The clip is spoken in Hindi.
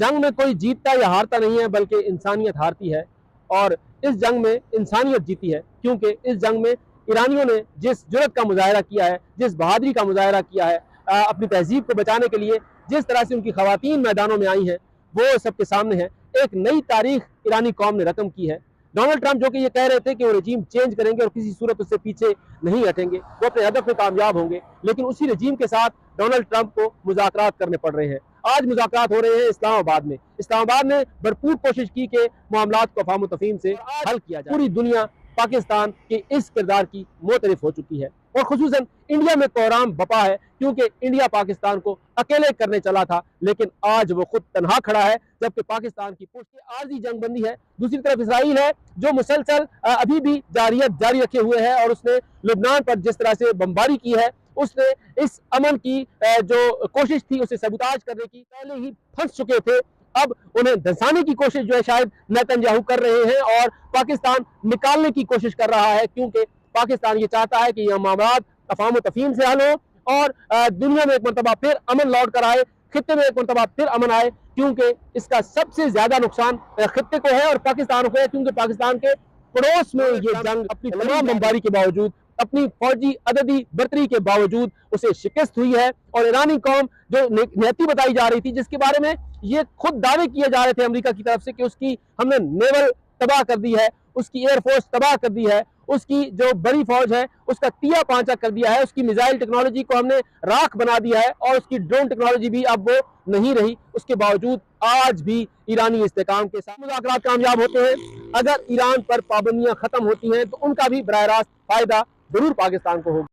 जंग में कोई जीतता या हारता नहीं है, बल्कि इंसानियत हारती है। और इस जंग में इंसानियत जीती है, क्योंकि इस जंग में ईरानियों ने जिस जुर्रत का मुजाहरा किया है, जिस बहादुरी का मुजाहरा किया है, अपनी तहजीब को बचाने के लिए जिस तरह से उनकी खवातीन मैदानों में आई हैं, वो सबके सामने है। एक नई तारीख ईरानी कौम ने रकम की है। डोनाल्ड ट्रंप जो कि ये कह रहे थे कि वो रजीम चेंज करेंगे और किसी सूरत उससे पीछे नहीं हटेंगे, वो अपने हदफ में कामयाब होंगे, लेकिन उसी रजीम के साथ डोनाल्ड ट्रंप को मुज़ाकरात करने पड़ रहे हैं। आज मुज़ाकरात हो रहे हैं इस्लामाबाद में। इस्लामाबाद ने भरपूर कोशिश की कि मामलात को अफ़ाम तफ़हीम से हल किया जाए। पूरी दुनिया पाकिस्तान के इस किरदार की मोतरफ हो चुकी है और खुसूसन इंडिया में कोहराम बपा है, क्योंकि इंडिया पाकिस्तान को अकेले करने चला था, लेकिन आज वो खुद तनहा खड़ा है, जबकि पाकिस्तान की पुष्टि आर्जी जंगबंदी है। दूसरी तरफ इसराइल है जो मुसलसल अभी भी जारियत जारी रखे हुए है और उसने लुबनान पर जिस तरह से बमबारी की है, उसने इस अमन की जो कोशिश थी उसे सबूताज करने की पहले ही फंस चुके थे। अब उन्हें धंसाने की कोशिश जो है शायद नेतन्याहू कर रहे हैं और पाकिस्तान निकालने की कोशिश कर रहा है, क्योंकि पाकिस्तान ये चाहता है कि यह मामलात अफ़ाम तफ़हीम से हल हो और दुनिया में एक मरतबा फिर अमन लौट कर आए, खित्ते में एक मरतबा फिर अमन आए, क्योंकि इसका सबसे ज्यादा नुकसान खित्ते को है और पाकिस्तान को है, क्योंकि पाकिस्तान के पड़ोस में ये जंग अपनी तमाम बमबारी के बावजूद, अपनी फौजी अददी बर्तरी के बावजूद उसे शिकस्त हुई है। और ईरानी कौम जो नियति बताई जा रही थी, जिसके बारे में ये खुद दावे किए जा रहे थे अमेरिका की तरफ से कि उसकी हमने नेवल तबाह कर दी है, उसकी एयरफोर्स तबाह कर दी है, उसकी जो बड़ी फौज है उसका तिया पांचा कर दिया है, उसकी मिसाइल टेक्नोलॉजी को हमने राख बना दिया है और उसकी ड्रोन टेक्नोलॉजी भी अब वो नहीं रही। उसके बावजूद आज भी ईरानी इस्तेकाम के साथ मुज़ाकरात कामयाब होते हैं। अगर ईरान पर पाबंदियां खत्म होती हैं तो उनका भी बराह रास्त फायदा जरूर पाकिस्तान को होगा।